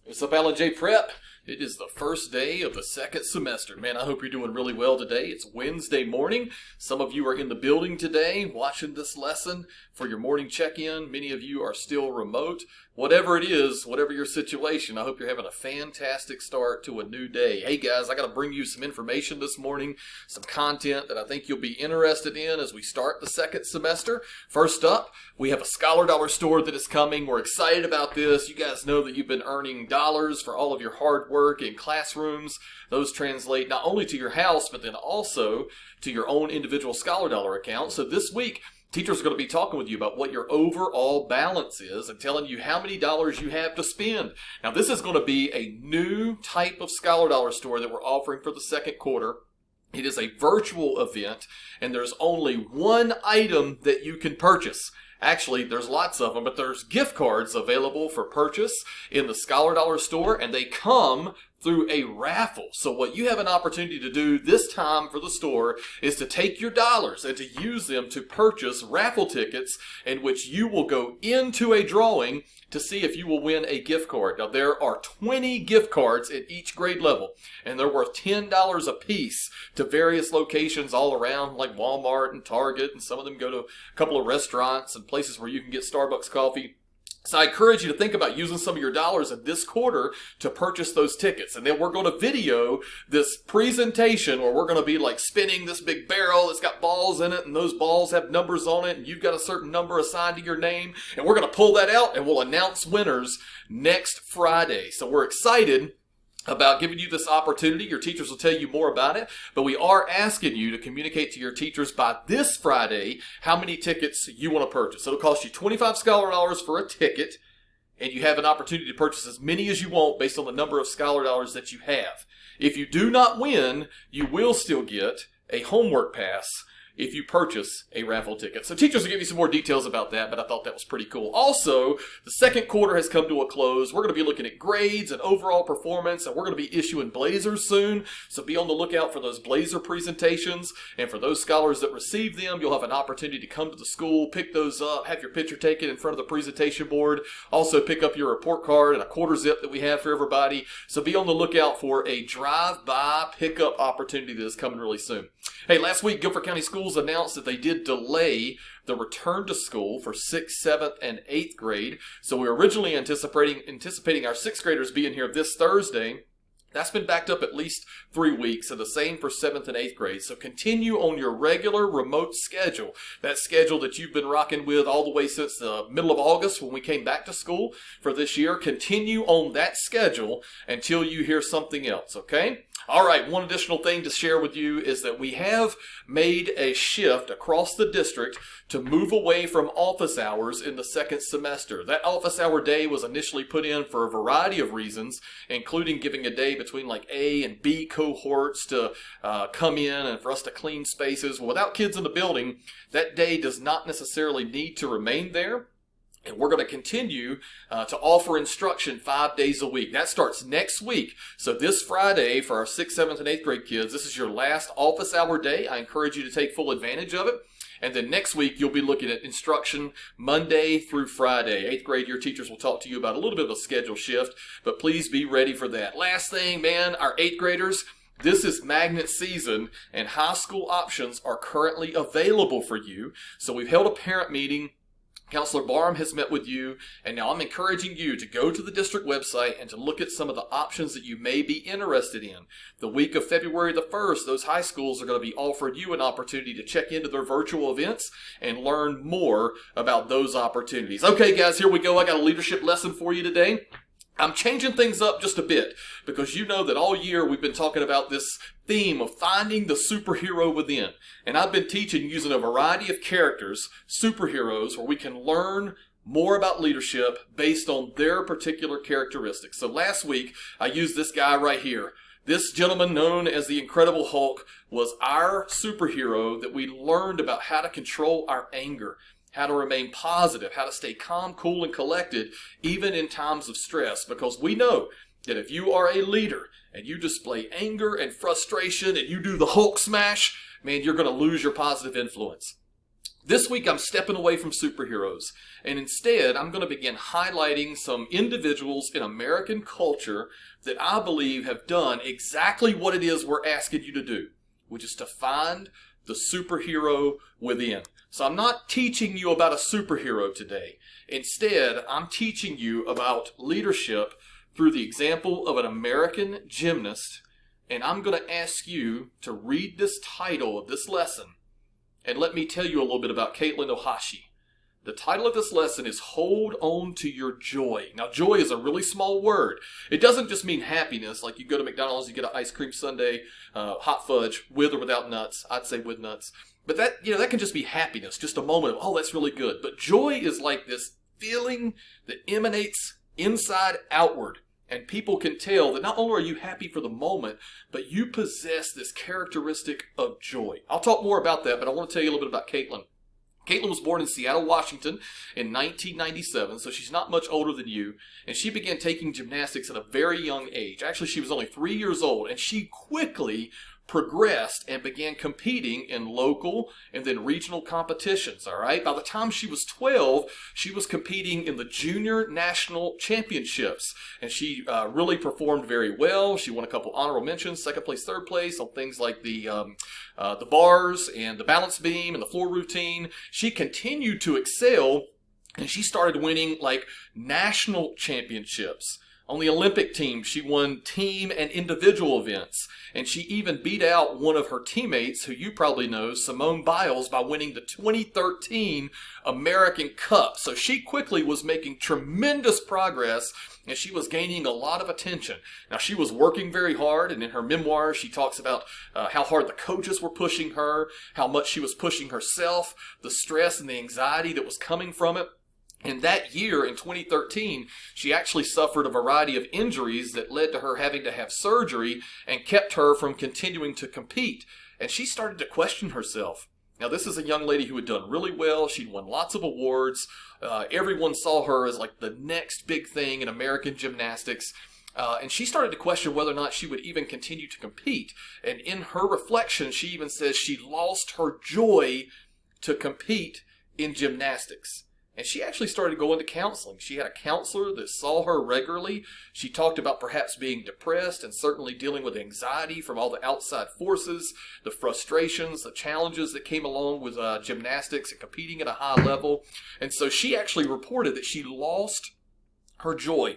What's up, Alan J. Prep? It is the first day of the second semester. Man, I hope you're doing really well today. It's Wednesday morning. Some of you are in the building today watching this lesson for your morning check-in. Many of you are still remote. Whatever it is, whatever your situation, I hope you're having a fantastic start to a new day. Hey guys, I got to bring you some information this morning, some content that I think you'll be interested in as we start the second semester. First up, we have a Scholar Dollar store that is coming. We're excited about this. You guys know that you've been earning dollars for all of your hard work in classrooms. Those translate not only to your house, but then also to your own individual Scholar Dollar account. So this week, teachers are going to be talking with you about what your overall balance is and telling you how many dollars you have to spend. Now, this is going to be a new type of Scholar Dollar store that we're offering for the second quarter. It is a virtual event, and there's only one item that you can purchase. Actually, there's lots of them, but there's gift cards available for purchase in the Scholar Dollar store, and they come through a raffle. So what you have an opportunity to do this time for the store is to take your dollars and to use them to purchase raffle tickets in which you will go into a drawing to see if you will win a gift card. Now, there are 20 gift cards at each grade level, and they're worth $10 a piece to various locations all around, like Walmart and Target, and some of them go to a couple of restaurants and places where you can get Starbucks coffee. So I encourage you to think about using some of your dollars in this quarter to purchase those tickets. And then we're going to video this presentation where we're going to be like spinning this big barrel that's got balls in it, and those balls have numbers on it, and you've got a certain number assigned to your name. And we're going to pull that out, and we'll announce winners next Friday. So we're excited about giving you this opportunity. Your teachers will tell you more about it, but we are asking you to communicate to your teachers by this Friday how many tickets you want to purchase. It'll cost you 25 Scholar Dollars for a ticket, and you have an opportunity to purchase as many as you want based on the number of Scholar Dollars that you have. If you do not win, you will still get a homework pass if you purchase a raffle ticket. So teachers will give you some more details about that, but I thought that was pretty cool. Also, the second quarter has come to a close. We're going to be looking at grades and overall performance, and we're going to be issuing blazers soon. So be on the lookout for those blazer presentations. And for those scholars that receive them, you'll have an opportunity to come to the school, pick those up, have your picture taken in front of the presentation board. Also pick up your report card and a quarter zip that we have for everybody. So be on the lookout for a drive-by pickup opportunity that is coming really soon. Hey, last week, Guilford County Schools announced that they did delay the return to school for 6th, 7th, and 8th grade. So we were originally anticipating our 6th graders being here this Thursday. That's been backed up at least 3 weeks, and the same for 7th and 8th grade. So continue on your regular remote schedule, that schedule that you've been rocking with all the way since the middle of August when we came back to school for this year. Continue on that schedule until you hear something else, okay? All right, one additional thing to share with you is that we have made a shift across the district to move away from office hours in the second semester. That office hour day was initially put in for a variety of reasons, including giving a day between like A and B cohorts to come in and for us to clean spaces. Well, without kids in the building, that day does not necessarily need to remain there. And we're going to continue to offer instruction 5 days a week. That starts next week. So this Friday for our 6th, 7th, and 8th grade kids, this is your last office hour day. I encourage you to take full advantage of it. And then next week, you'll be looking at instruction Monday through Friday. 8th grade, your teachers will talk to you about a little bit of a schedule shift, but please be ready for that. Last thing, man, our 8th graders, this is magnet season, and high school options are currently available for you. So we've held a parent meeting. Counselor Barham has met with you, and now I'm encouraging you to go to the district website and to look at some of the options that you may be interested in. The week of February the 1st, those high schools are going to be offering you an opportunity to check into their virtual events and learn more about those opportunities. Okay, guys, here we go. I got a leadership lesson for you today. I'm changing things up just a bit because you know that all year we've been talking about this theme of finding the superhero within. And I've been teaching using a variety of characters, superheroes, where we can learn more about leadership based on their particular characteristics. So last week, I used this guy right here. This gentleman known as the Incredible Hulk was our superhero that we learned about how to control our anger, how to remain positive, how to stay calm, cool, and collected, even in times of stress. Because we know that if you are a leader and you display anger and frustration and you do the Hulk smash, man, you're going to lose your positive influence. This week, I'm stepping away from superheroes, and instead, I'm going to begin highlighting some individuals in American culture that I believe have done exactly what it is we're asking you to do, which is to find the superhero within. So I'm not teaching you about a superhero today. Instead, I'm teaching you about leadership through the example of an American gymnast, and I'm going to ask you to read this title of this lesson. And let me tell you a little bit about Katelyn Ohashi. The title of this lesson is Hold On to Your Joy. Now, joy is a really small word. It doesn't just mean happiness, like you go to McDonald's, you get an ice cream sundae, hot fudge, with or without nuts. I'd say with nuts. But that can just be happiness, just a moment of, oh, that's really good. But joy is like this feeling that emanates inside outward. And people can tell that not only are you happy for the moment, but you possess this characteristic of joy. I'll talk more about that, but I want to tell you a little bit about Katelyn. Katelyn was born in Seattle, Washington in 1997, so she's not much older than you. And she began taking gymnastics at a very young age. Actually, she was only 3 years old, and she quickly progressed and began competing in local and then regional competitions, all right? By the time she was 12, she was competing in the junior national championships, and she really performed very well. She won a couple honorable mentions, second place, third place on things like the bars and the balance beam and the floor routine. She continued to excel, and she started winning like national championships. On the Olympic team, she won team and individual events, and she even beat out one of her teammates, who you probably know, Simone Biles, by winning the 2013 American Cup. So she quickly was making tremendous progress, and she was gaining a lot of attention. Now, she was working very hard, and in her memoirs, she talks about how hard the coaches were pushing her, how much she was pushing herself, the stress and the anxiety that was coming from it. And that year, in 2013, she actually suffered a variety of injuries that led to her having to have surgery and kept her from continuing to compete. And she started to question herself. Now, this is a young lady who had done really well. She'd won lots of awards. Everyone saw her as like the next big thing in American gymnastics. And she started to question whether or not she would even continue to compete. And in her reflection, she even says she lost her joy to compete in gymnastics. And she actually started going to counseling. She had a counselor that saw her regularly. She talked about perhaps being depressed and certainly dealing with anxiety from all the outside forces, the frustrations, the challenges that came along with gymnastics and competing at a high level. And so she actually reported that she lost her joy.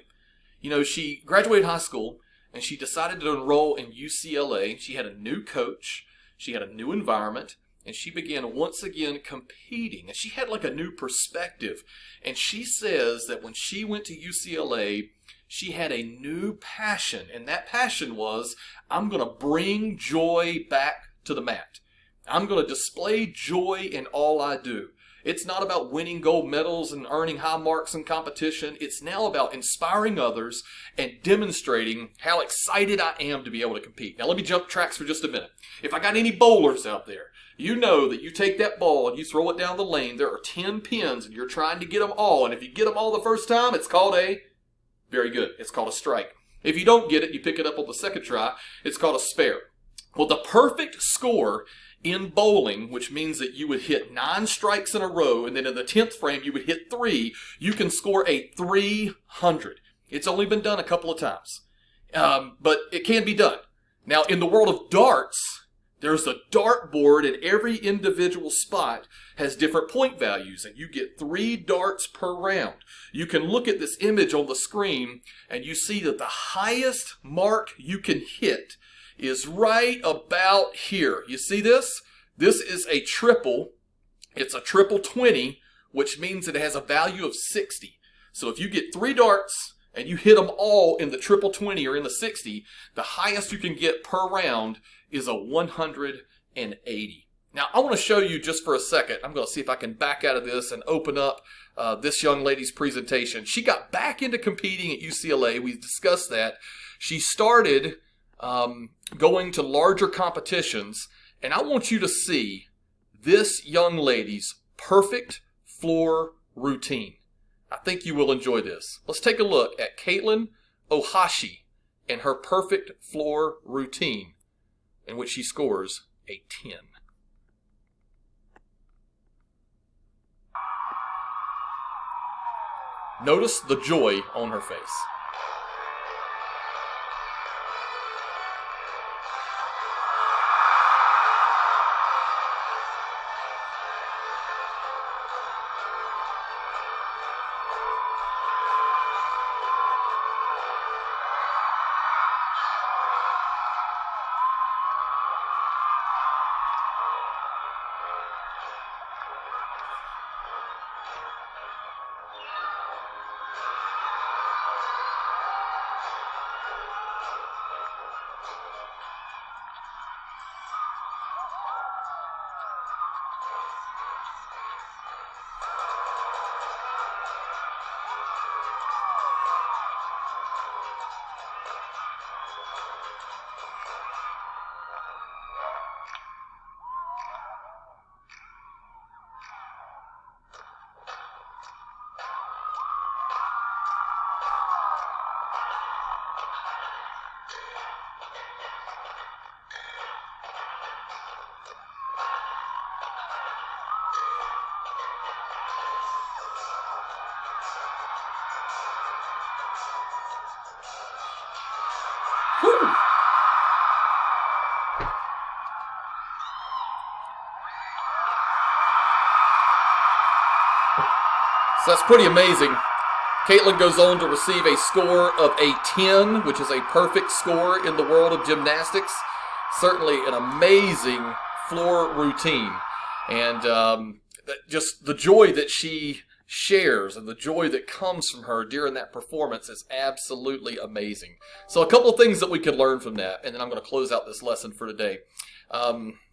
You know, she graduated high school and she decided to enroll in UCLA. She had a new coach. She had a new environment. And she began once again competing. And she had like a new perspective. And she says that when she went to UCLA, she had a new passion. And that passion was, I'm going to bring joy back to the mat. I'm going to display joy in all I do. It's not about winning gold medals and earning high marks in competition. It's now about inspiring others and demonstrating how excited I am to be able to compete. Now let me jump tracks for just a minute. If I got any bowlers out there, you know that you take that ball and you throw it down the lane. There are 10 pins and you're trying to get them all. And if you get them all the first time, it's called very good. It's called a strike. If you don't get it, you pick it up on the second try. It's called a spare. Well, the perfect score in bowling, which means that you would hit 9 strikes in a row, and then in the 10th frame you would hit 3, you can score a 300. It's only been done a couple of times, but it can be done. Now, in the world of darts, there's a dart board, and every individual spot has different point values, and you get 3 darts per round. You can look at this image on the screen, and you see that the highest mark you can hit is right about here. You see this? This is a triple. It's a triple 20, which means it has a value of 60. So if you get 3 darts and you hit them all in the triple 20 or in the 60, the highest you can get per round is a 180. Now, I want to show you just for a second. I'm going to see if I can back out of this and open up this young lady's presentation. She got back into competing at UCLA. We discussed that. She started going to larger competitions, and I want you to see this young lady's perfect floor routine. I think you will enjoy this. Let's take a look at Katelyn Ohashi and her perfect floor routine, in which she scores a 10. Notice the joy on her face. Woo! So that's pretty amazing. Katelyn goes on to receive a score of a 10, which is a perfect score in the world of gymnastics. Certainly an amazing floor routine. And just the joy that she shares and the joy that comes from her during that performance is absolutely amazing. So a couple of things that we could learn from that, and then I'm going to close out this lesson for today.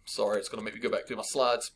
Sorry, it's going to make me go back through my slides.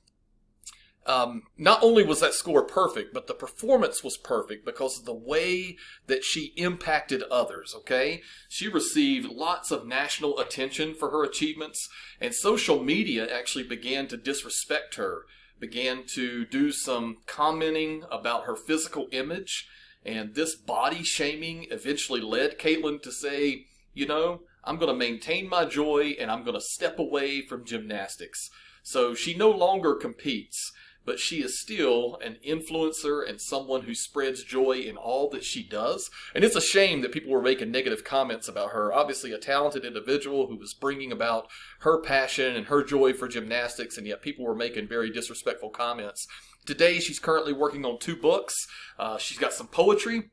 Not only was that score perfect, but the performance was perfect because of the way that she impacted others, okay? She received lots of national attention for her achievements, and social media actually began to disrespect her, began to do some commenting about her physical image, and this body shaming eventually led Katelyn to say, you know, I'm going to maintain my joy and I'm going to step away from gymnastics. So she no longer competes, but she is still an influencer and someone who spreads joy in all that she does. And it's a shame that people were making negative comments about her. Obviously a talented individual who was bringing about her passion and her joy for gymnastics, and yet people were making very disrespectful comments. Today she's currently working on 2 books. She's got some poetry,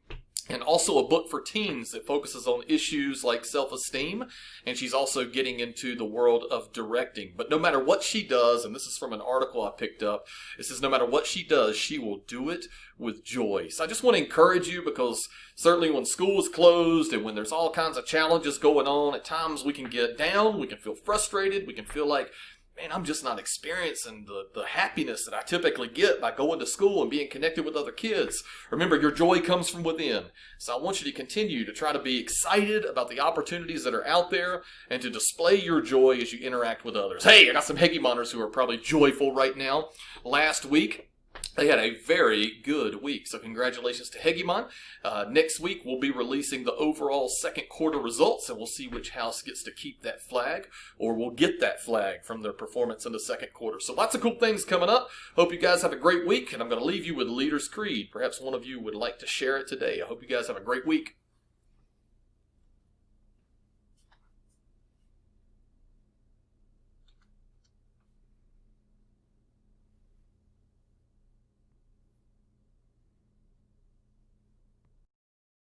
and also a book for teens that focuses on issues like self-esteem. And she's also getting into the world of directing. But no matter what she does, and this is from an article I picked up, it says no matter what she does, she will do it with joy. So I just want to encourage you, because certainly when school is closed and when there's all kinds of challenges going on, at times we can get down, we can feel frustrated, we can feel like, man, I'm just not experiencing the happiness that I typically get by going to school and being connected with other kids. Remember, your joy comes from within. So I want you to continue to try to be excited about the opportunities that are out there and to display your joy as you interact with others. Hey, I got some Hegemonders who are probably joyful right now. Last week, they had a very good week, so congratulations to Hegemon. Next week, we'll be releasing the overall second quarter results, and we'll see which house gets to keep that flag, or will get that flag from their performance in the second quarter. So lots of cool things coming up. Hope you guys have a great week, and I'm going to leave you with Leader's Creed. Perhaps one of you would like to share it today. I hope you guys have a great week.